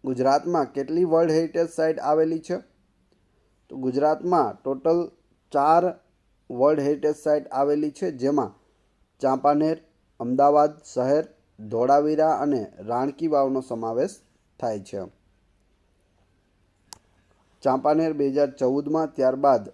ગુજરાતમાં કેટલી world heritage site આવેલી છે? તો ગુજરાતમાં ટોટલ 4 વર્લ્ડ હેરિટેજ સાઇટ આવેલી છે, જેમાં ચાંપાનેર, અમદાવાદ શહેર, ધોળાવીરા અને રાણકી વાવનો સમાવેશ થાય છે. ચાંપાનેર 2014માં, ત્યારબાદ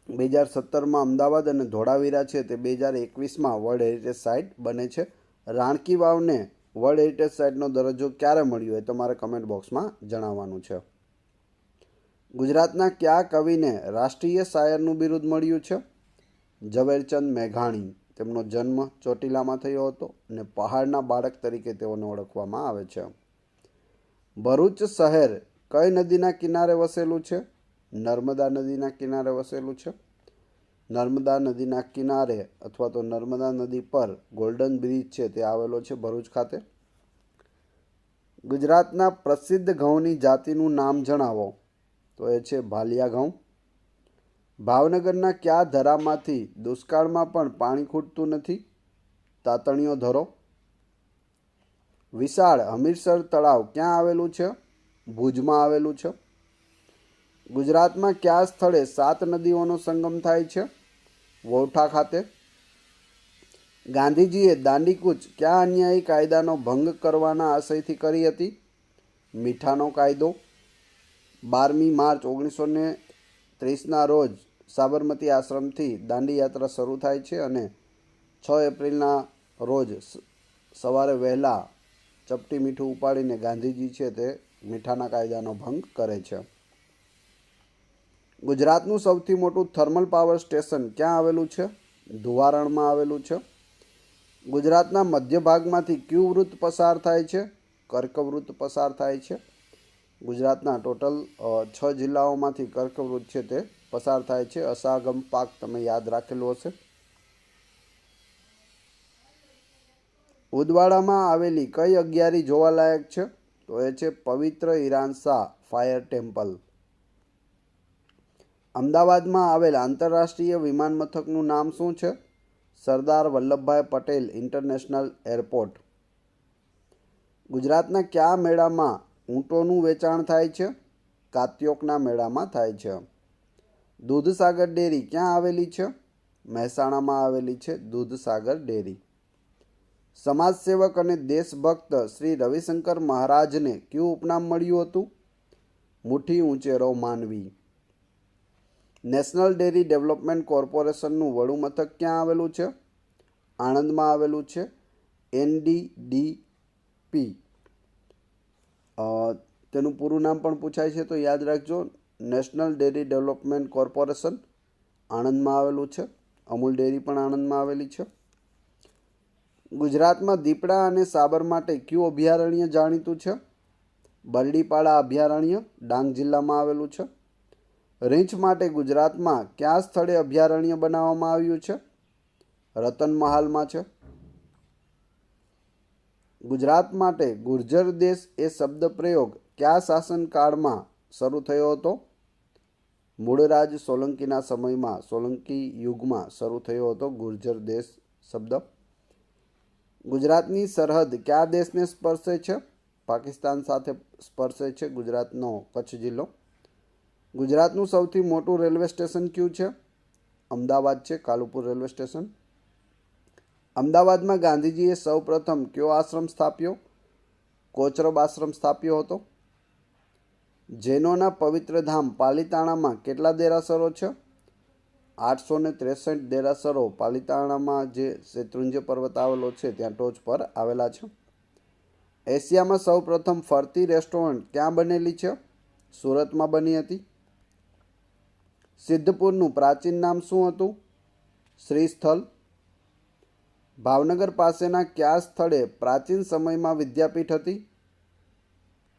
2017માં અમદાવાદ અને ધોળાવીરા છે તે 2021માં વર્લ્ડ હેરિટેજ સાઇટ બને છે. રાણકી વાવને વર્લ્ડ હેરિટેજ સાઇટનો દરજ્જો ક્યારે મળ્યો એ તમારે કમેન્ટ બોક્સમાં જણાવવાનું છે. ગુજરાતના કયા કવિને રાષ્ટ્રીય શાયરનું બિરુદ મળ્યું છે? ઝવેરચંદ મેઘાણી. તેમનો જન્મ ચોટીલામાં થયો હતો અને પહાડના બાળક તરીકે તેઓને ઓળખવામાં આવે છે. ભરૂચ શહેર કઈ નદીના કિનારે વસેલું છે? નર્મદા નદીના કિનારે વસેલું છે. નર્મદા નદીના કિનારે અથવા તો નર્મદા નદી પર ગોલ્ડન બ્રિજ છે તે આવેલો છે ભરૂચ ખાતે. ગુજરાતના પ્રસિદ્ધ ઘઉંની જાતિનું નામ જણાવો. તો એ છે ભાલિયા ઘઉં. ભાવનગરના કયા ધરામાંથી દુષ્કાળમાં પણ પાણી ખૂટતું નથી? તાતણીયો ધરો. વિશાળ હમીરસર તળાવ ક્યાં આવેલું છે? ભુજમાં આવેલું છે. ગુજરાતમાં કયા સ્થળે 7 નદીઓનો સંગમ થાય છે? વૌઠા ખાતે. ગાંધીજીએ દાંડીકૂચ કયા અન્યાયી કાયદાનો ભંગ કરવાના આશયથી કરી હતી? મીઠાનો કાયદો. 12મી માર્ચ 1930ના રોજ સાબરમતી આશ્રમથી દાંડી યાત્રા શરૂ થાય છે અને 6 એપ્રિલના રોજ સવારે વહેલા ચપટી મીઠું ઉપાડીને ગાંધીજી છે તે મીઠાના કાયદાનો ભંગ કરે છે. ગુજરાતનું સૌથી મોટું થર્મલ પાવર સ્ટેશન ક્યાં આવેલું છે? ધુવારણમાં આવેલું છે. ગુજરાતના મધ્ય ભાગમાંથી કયું વૃત્ત પસાર થાય છે? કર્કવૃત્ત પસાર થાય છે. ગુજરાતના ટોટલ 6 જિલ્લાઓમાંથી કર્કવૃત્ત છે તે પસાર થાય છે. અસાગમ પાક તમે યાદ રાખેલું હશે. ઉદવાડામાં આવેલી કઈ અગિયારી જોવાલાયક છે? તો એ છે પવિત્ર ઈરાનશાહ ફાયર ટેમ્પલ. અમદાવાદમાં આવેલ આંતરરાષ્ટ્રીય વિમાન મથકનું નામ શું છે? Sardar Vallabhbhai Patel international airport. ગુજરાતના કયા મેળામાં ઊંટોનું વેચાણ થાય છે? કાત્યોકના મેળામાં થાય છે. દૂધસાગર ડેરી ક્યાં આવેલી છે? મહેસાણામાં આવેલી છે દૂધસાગર ડેરી. સમાજસેવક અને દેશભક્ત શ્રી રવિશંકર મહારાજને કયું ઉપનામ મળ્યું હતું? મુઠ્ઠી ઉંચેરો માનવી. નેશનલ ડેરી ડેવલપમેન્ટ કોર્પોરેશનનું વડું મથક ક્યાં આવેલું છે? આણંદમાં આવેલું છે. NDDP તેનું પૂરું નામ પણ પૂછાય છે તો યાદ રાખજો. નેશનલ ડેરી ડેવલપમેન્ટ કોર્પોરેશન આણંદમાં આવેલું છે. અમૂલ ડેરી પણ આણંદમાં આવેલી છે. ગુજરાતમાં દીપડા અને સાબર માટે કયું અભયારણ્ય જાણીતું છે? બરડીપાડા અભયારણ્ય ડાંગ જિલ્લામાં આવેલું છે. રીંછ માટે ગુજરાતમાં કયા સ્થળે અભયારણ્ય બનાવવામાં આવ્યું છે? રતનમહાલમાં છે. ગુજરાત માટે ગુર્જર દેશ એ શબ્દ પ્રયોગ કયા શાસનકાળમાં શરૂ થયો હતો? મૂળરાજ સોલંકીના સમયમાં સોલંકી યુગમાં શરૂ થયો હતો ગુર્જર દેશ શબ્દ. ગુજરાતની સરહદ કયા દેશને સ્પર્શે છે? પાકિસ્તાન સાથે સ્પર્શે છે ગુજરાતનો કચ્છ જિલ્લો. ગુજરાતનું સૌથી મોટું રેલવે સ્ટેશન કયું છે? અમદાવાદ છે કાલુપુર રેલવે સ્ટેશન. અમદાવાદમાં ગાંધીજીએ સૌ પ્રથમ કયો આશ્રમ સ્થાપ્યો? કોચરબ આશ્રમ સ્થાપ્યો હતો. જૈનોના પવિત્ર ધામ પાલિતાણામાં કેટલા દેરાસરો છે? 863 દેરાસરો પાલિતાણામાં જે શેત્રુંજય પર્વત આવેલો છે ત્યાં ટોચ પર આવેલા છે. એશિયામાં સૌ પ્રથમ ફરતી રેસ્ટોરન્ટ ક્યાં બનેલી છે? સુરતમાં બની હતી. સિદ્ધપુરનું પ્રાચીન નામ શું હતું? શ્રીસ્થલ. ભાવનગર પાસેના કયા સ્થળે પ્રાચીન સમયમાં વિદ્યાપીઠ હતી?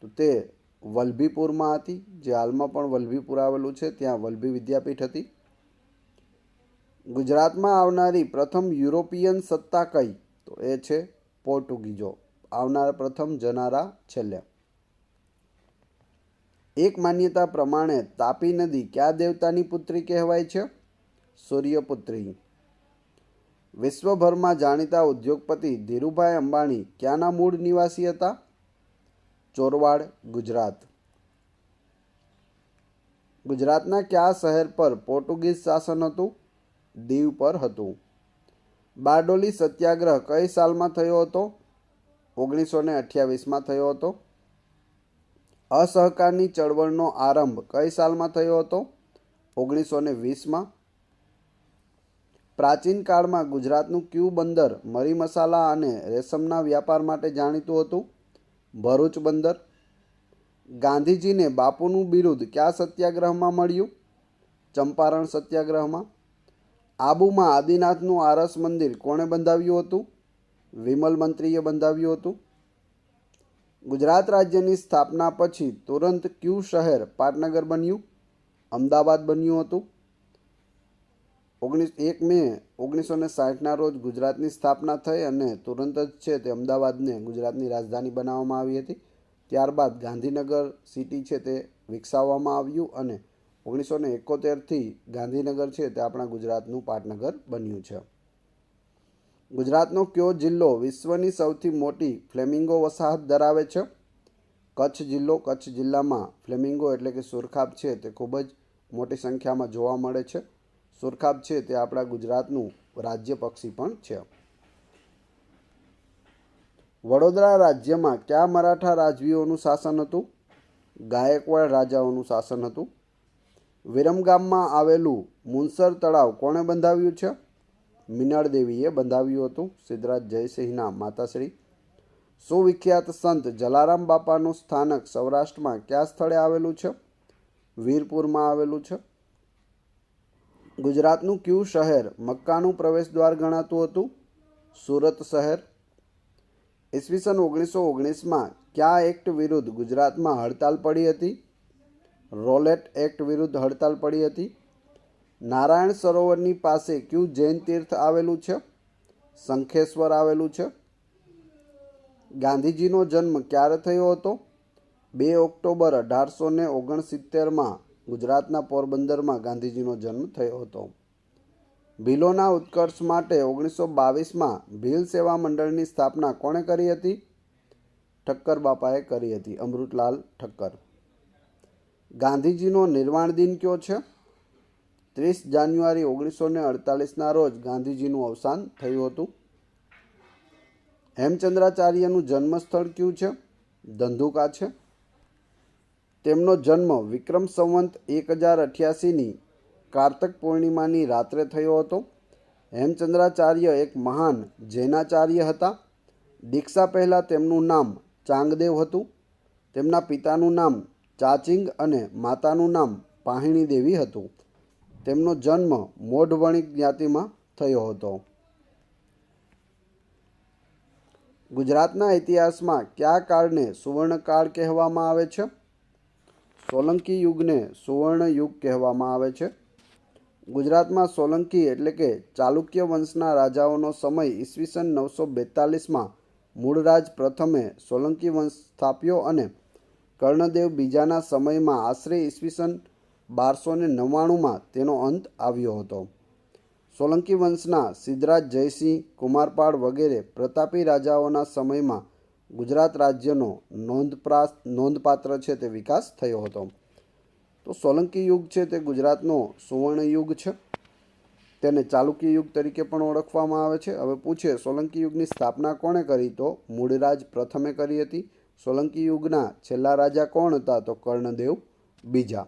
તો તે વલભીપુરમાં હતી, જે હાલમાં પણ વલભીપુર આવેલું છે ત્યાં વલભી વિદ્યાપીઠ હતી. ગુજરાતમાં આવનારી પ્રથમ યુરોપિયન સત્તા કઈ? તો એ છે પોર્ટુગીઝો. આવનારા પ્રથમ જનારા છેલ્લે. એક માન્યતા પ્રમાણે તાપી નદી કયા દેવતાની પુત્રી કહેવાય છે? સૂર્યપુત્રી. વિશ્વભરમાં જાણીતા ઉદ્યોગપતિ ધીરુભાઈ અંબાણી ક્યાંના મૂળ નિવાસી હતા? ચોરવાડ, ગુજરાત. ગુજરાતના કયા શહેર પર પોર્ટુગીઝ શાસન હતું? દીવ પર હતું. બારડોલી સત્યાગ્રહ કઈ સાલમાં થયો હતો? 1928માં થયો હતો. અસહકારની ચળવળનો આરંભ કઈ સાલમાં થયો હતો? 1920માં. પ્રાચીન કાળમાં ગુજરાતનું કયું બંદર મરી મસાલા અને રેશમના વ્યાપાર માટે જાણીતું હતું? ભરૂચ બંદર. ગાંધીજીને બાપુનું બિરુદ કયા સત્યાગ્રહમાં મળ્યું? ચંપારણ સત્યાગ્રહમાં. આબુમાં આદિનાથનું આરસ મંદિર કોણે બંધાવ્યું હતું? વિમલ મંત્રીએ બંધાવ્યું હતું. ગુજરાત રાજ્યની સ્થાપના પછી તુરંત કયું શહેર પાટનગર બન્યું? અમદાવાદ બન્યું હતું. 1 મે 1960ના રોજ ગુજરાતની સ્થાપના થઈ અને તુરંત જ છે તે અમદાવાદને ગુજરાતની રાજધાની બનાવવામાં આવી હતી. ત્યારબાદ ગાંધીનગર સિટી છે તે વિકસાવવામાં આવ્યું અને 1971થી ગાંધીનગર છે તે આપણા ગુજરાતનું પાટનગર બન્યું છે. ગુજરાતનો કયો જિલ્લો વિશ્વની સૌથી મોટી ફ્લેમિંગો વસાહત ધરાવે છે? કચ્છ જિલ્લો. કચ્છ જિલ્લામાં ફ્લેમિંગો એટલે કે સુરખાબ છે તે ખૂબ જ મોટી સંખ્યામાં જોવા મળે છે. સુરખાબ છે તે આપણા ગુજરાતનું રાજ્ય પક્ષી પણ છે. વડોદરા રાજ્યમાં કયા મરાઠા રાજવીઓનું શાસન હતું? ગાયકવાડ રાજાઓનું શાસન હતું. વિરમગામમાં આવેલું મુનસર તળાવ કોણે બંધાવ્યું છે? મિનળ દેવીએ બંધાવ્યું હતું, સિદ્ધરાજ જયસિંહના માતાશ્રી. સુવિખ્યાત સંત જલારામ બાપાનું સ્થાનક સૌરાષ્ટ્રમાં કયા સ્થળે આવેલું છે? વીરપુરમાં આવેલું છે. ગુજરાતનું કયું શહેર મક્કાનું પ્રવેશદ્વાર ગણાતું હતું? સુરત શહેર. ઈસવીસન 1919માં કયા એક્ટ વિરુદ્ધ ગુજરાતમાં હડતાલ પડી હતી? રોલેટ એક્ટ વિરુદ્ધ હડતાલ પડી હતી. નારાયણ સરોવરની પાસે કયું જૈન તીર્થ આવેલું છે? શંખેશ્વર આવેલું છે. ગાંધીજીનો જન્મ ક્યારે થયો હતો? 2 ઓક્ટોબર 1869માં ગુજરાતના પોરબંદરમાં ગાંધીજીનો જન્મ થયો હતો. ભીલોના ઉત્કર્ષ માટે 1922માં ભીલ સેવા મંડળની સ્થાપના કોણે કરી હતી? ઠક્કર બાપાએ કરી હતી, અમૃતલાલ ઠક્કર. ગાંધીજીનો નિર્વાણ દિન કયો છે? 30 જાન્યુઆરી 1948ના રોજ ગાંધીજીનું અવસાન થયું હતું. હેમચંદ્રાચાર્યનું જન્મસ્થળ કયું છે? ધંધુકા છે. તેમનો જન્મ વિક્રમ સંવંત 1088ની કારતક પૂર્ણિમાની રાત્રે થયો હતો. હેમચંદ્રાચાર્ય એક મહાન જૈનાચાર્ય હતા. દીક્ષા પહેલાં તેમનું નામ ચાંગદેવ હતું. તેમના પિતાનું નામ ચાચિંગ અને માતાનું નામ પાહિણી દેવી હતું. તેમનો જન્મ મોઢવણિક જ્ઞાતિમાં થયો હતો. ગુજરાતના ઇતિહાસમાં કયા કાળને સુવર્ણકાળ કહેવામાં આવે છે? સોલંકી યુગને સુવર્ણ યુગ કહેવામાં આવે છે. ગુજરાતમાં સોલંકી એટલે કે ચાલુક્ય વંશના રાજાઓનો સમય ઈસવીસન 942માં મૂળરાજ પ્રથમે સોલંકી વંશ સ્થાપ્યો અને કર્ણદેવ બીજાના સમયમાં આશરે ઈસવીસન 1299માં તેનો અંત આવ્યો હતો. સોલંકી વંશના સિદ્ધરાજ જયસિંહ, કુમારપાળ વગેરે પ્રતાપી રાજાઓના સમયમાં ગુજરાત રાજ્યનો નોંધપાત્ર છે તે વિકાસ થયો હતો. તો સોલંકી યુગ છે તે ગુજરાતનો સુવર્ણ યુગ છે. તેને ચાલુક્ય યુગ તરીકે પણ ઓળખવામાં આવે છે. હવે પૂછે સોલંકી યુગની સ્થાપના કોણે કરી? તો મૂળરાજ પ્રથમે કરી હતી. સોલંકી યુગના છેલ્લા રાજા કોણ હતા? તો કર્ણદેવ બીજા.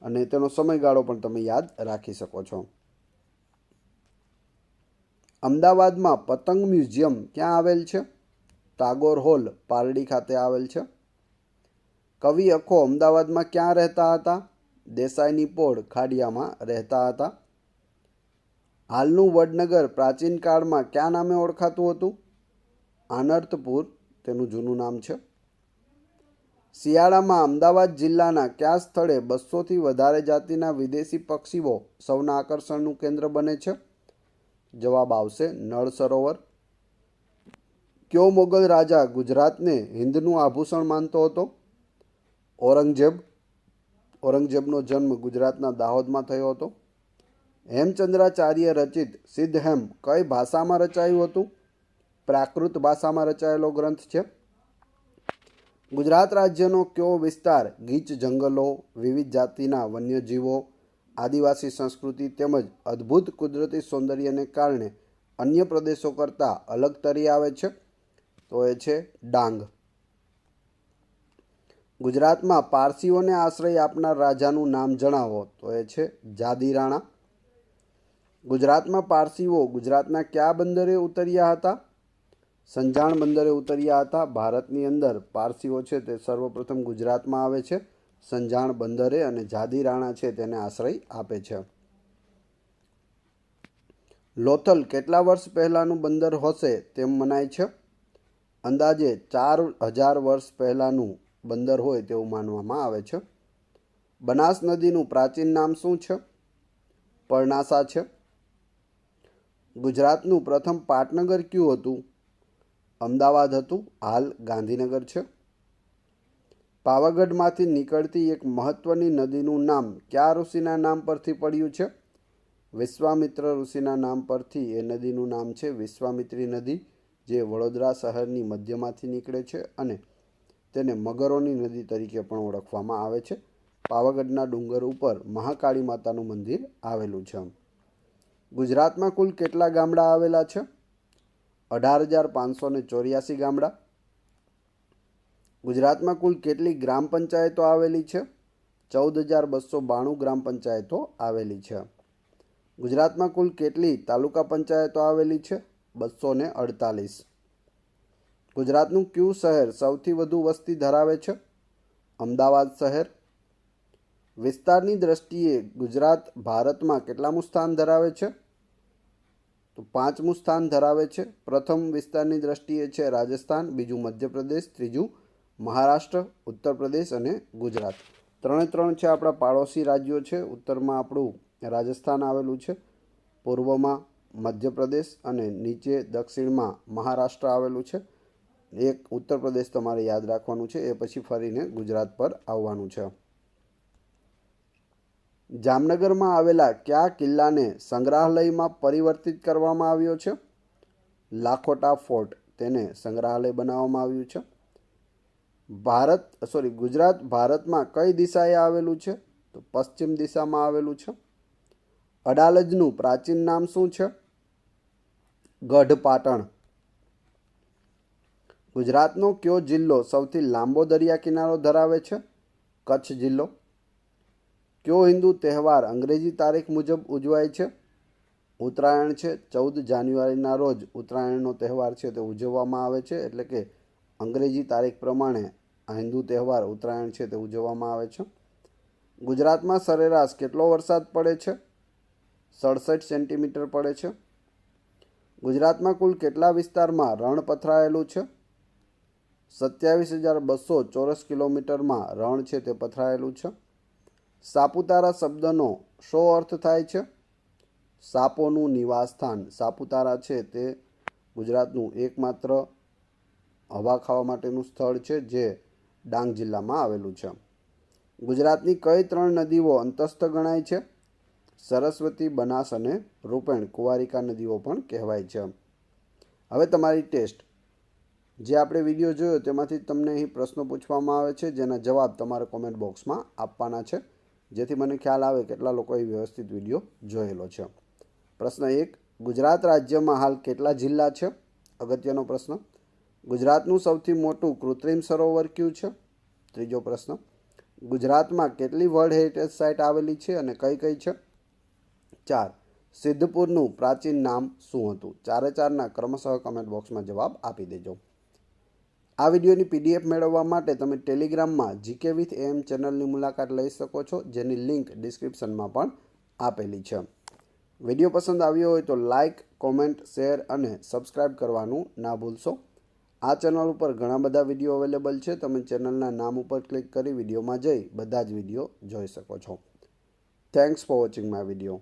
અને તેનો સમયગાળો પણ તમે યાદ રાખી શકો છો. અમદાવાદમાં પતંગ મ્યુઝિયમ ક્યાં આવેલ છે? ટાગોર હોલ, પારડી ખાતે આવેલ છે. કવિ અખો અમદાવાદમાં ક્યાં રહેતા હતા? દેસાઈની પોળ, ખાડિયામાં રહેતા હતા. હાલનું વડનગર પ્રાચીન કાળમાં કયા નામે ઓળખાતું હતું? આનર્તપુર તેનું જૂનું નામ છે. શિયાળામાં અમદાવાદ જિલ્લાના કયા સ્થળે 200થી વધારે જાતિના વિદેશી પક્ષીઓ સૌના આકર્ષણનું કેન્દ્ર બને છે? જવાબ આવશે નળ સરોવર. કયો મોગલ રાજા ગુજરાતને હિન્દનું આભૂષણ માનતો હતો? ઔરંગઝેબ. ઔરંગઝેબનો જન્મ ગુજરાતના દાહોદમાં થયો હતો. હેમચંદ્રાચાર્ય રચિત સિદ્ધહેમ કઈ ભાષામાં રચાયું હતું? પ્રાકૃત ભાષામાં રચાયેલો ગ્રંથ છે. ગુજરાત રાજ્યનો કયો વિસ્તાર ગીચ જંગલો, વિવિધ જાતિના વન્યજીવો, આદિવાસી સંસ્કૃતિ તેમજ અદ્ભુત કુદરતી સૌંદર્યને કારણે અન્ય પ્રદેશો કરતાં અલગ તરી આવે છે? તો એ છે ડાંગ. ગુજરાતમાં પારસીઓને આશ્રય આપનાર રાજાનું નામ જણાવો. તો એ છે જાદી રાણા. ગુજરાતમાં પારસીઓ ગુજરાતના કયા બંદરે ઉતર્યા હતા? સંજાણ બંદરે ઉતર્યા હતા. ભારતની અંદર પારસીઓ છે તે સર્વપ્રથમ ગુજરાતમાં આવે છે સંજાણ બંદરે, અને જાદી રાણા છે તેને આશ્રય આપે છે. લોથલ કેટલા વર્ષ પહેલાંનું બંદર હશે તેમ મનાય છે? અંદાજે 4000 વર્ષ પહેલાંનું બંદર હોય તેવું માનવામાં આવે છે. બનાસ નદીનું પ્રાચીન નામ શું છે? પરનાસા છે. ગુજરાતનું પ્રથમ પાટનગર કયું હતું? અમદાવાદ હતું, હાલ ગાંધીનગર છે. પાવાગઢમાંથી નીકળતી એક મહત્વની નદીનું નામ કયા ઋષિના નામ પરથી પડ્યું છે? વિશ્વામિત્ર ઋષિના નામ પરથી એ નદીનું નામ છે વિશ્વામિત્રી નદી, જે વડોદરા શહેરની મધ્યમાંથી નીકળે છે અને તેને મગરોની નદી તરીકે પણ ઓળખવામાં આવે છે. પાવાગઢના ડુંગર ઉપર મહાકાળી માતાનું મંદિર આવેલું છે. ગુજરાતમાં કુલ કેટલા ગામડા આવેલા છે? 18,584 ગામડા. ગુજરાતમાં કુલ કેટલી ગ્રામ પંચાયતો આવેલી છે? 14,292 ગ્રામ પંચાયતો આવેલી છે. ગુજરાતમાં કુલ કેટલી તાલુકા પંચાયતો આવેલી છે? 248. ગુજરાતનું કયું શહેર સૌથી વધુ વસ્તી ધરાવે છે? અમદાવાદ શહેર. વિસ્તારની દ્રષ્ટિએ ગુજરાત ભારતમાં કેટલામું સ્થાન ધરાવે છે? તો 5મું સ્થાન ધરાવે છે. પ્રથમ વિસ્તારની દ્રષ્ટિએ છે રાજસ્થાન, બીજું મધ્યપ્રદેશ, ત્રીજું મહારાષ્ટ્ર, ઉત્તર પ્રદેશ અને ગુજરાત. 3 છે આપણા પાડોશી રાજ્યો છે. ઉત્તરમાં આપણું રાજસ્થાન આવેલું છે, પૂર્વમાં મધ્યપ્રદેશ અને નીચે દક્ષિણમાં મહારાષ્ટ્ર આવેલું છે. એક ઉત્તર પ્રદેશ તમારે યાદ રાખવાનું છે, એ પછી ફરીને ગુજરાત પર આવવાનું છે. જામનગરમાં આવેલા કયા કિલ્લાને સંગ્રહાલયમાં પરિવર્તિત કરવામાં આવ્યો છે? લાખોટા ફોર્ટ, તેને સંગ્રહાલય બનાવવામાં આવ્યું છે. ગુજરાત ભારતમાં કઈ દિશાએ આવેલું છે? તો પશ્ચિમ દિશામાં આવેલું છે. અડાલજનું પ્રાચીન નામ શું છે? ગઢ પાટણ. ગુજરાતનો કયો જિલ્લો સૌથી લાંબો દરિયા કિનારો ધરાવે છે? કચ્છ જિલ્લો. કયો હિન્દુ તહેવાર અંગ્રેજી તારીખ મુજબ ઉજવાય છે? ઉત્તરાયણ છે. 14 જાન્યુઆરીના રોજ ઉત્તરાયણનો તહેવાર છે તે ઉજવવામાં આવે છે, એટલે કે અંગ્રેજી તારીખ પ્રમાણે આ હિન્દુ તહેવાર ઉત્તરાયણ છે તે ઉજવવામાં આવે છે. ગુજરાતમાં સરેરાશ કેટલો વરસાદ પડે છે? 67 સેન્ટીમીટર પડે છે. ગુજરાતમાં કુલ કેટલા વિસ્તારમાં રણ પથરાયેલું છે? 27,200 ચોરસ કિલોમીટરમાં રણ છે તે પથરાયેલું છે. સાપુતારા શબ્દનો શો અર્થ થાય છે? સાપોનું નિવાસસ્થાન. સાપુતારા છે તે ગુજરાતનું એકમાત્ર હવા ખાવા માટેનું સ્થળ છે જે ડાંગ જિલ્લામાં આવેલું છે. ગુજરાતની કઈ 3 નદીઓ અંતસ્થ ગણાય છે? સરસ્વતી, બનાસ અને રૂપેણ. કુંવારિકા નદીઓ પણ કહેવાય છે. હવે તમારી ટેસ્ટ. જે આપણે વિડીયો જોયો તેમાંથી તમને અહીં પ્રશ્નો પૂછવામાં આવે છે, જેના જવાબ તમારે કોમેન્ટ બોક્સમાં આપવાના છે, જેથી મને ખ્યાલ આવે કેટલા લોકોએ વ્યવસ્થિત વિડીયો જોયેલો છે. પ્રશ્ન 1. ગુજરાત રાજ્યમાં હાલ કેટલા જિલ્લા છે? અગત્યનો પ્રશ્ન. ગુજરાતનું સૌથી મોટું કૃત્રિમ સરોવર કયું છે? ત્રીજો પ્રશ્ન. ગુજરાતમાં કેટલી વર્લ્ડ હેરિટેજ સાઇટ આવેલી છે અને કઈ કઈ છે? 4. સિદ્ધપુરનું પ્રાચીન નામ શું હતું? 4 ક્રમશઃ કમેન્ટ બોક્સમાં જવાબ આપી દેજો. આ વિડીયોની PDF મેળવવા માટે તમે ટેલિગ્રામમાં GK with AM ચેનલની મુલાકાત લઈ શકો છો, જેની લિંક ડિસ્ક્રિપ્શનમાં પણ આપેલી છે. વિડીયો પસંદ આવ્યો હોય તો લાઇક, કોમેન્ટ, શેર અને સબસ્ક્રાઈબ કરવાનું ના ભૂલશો. આ ચેનલ ઉપર ઘણા બધા વિડીયો અવેલેબલ છે. તમે ચેનલના નામ ઉપર ક્લિક કરી વિડીયોમાં જઈ બધા જ વિડીયો જોઈ શકો છો. Thanks for watching my video.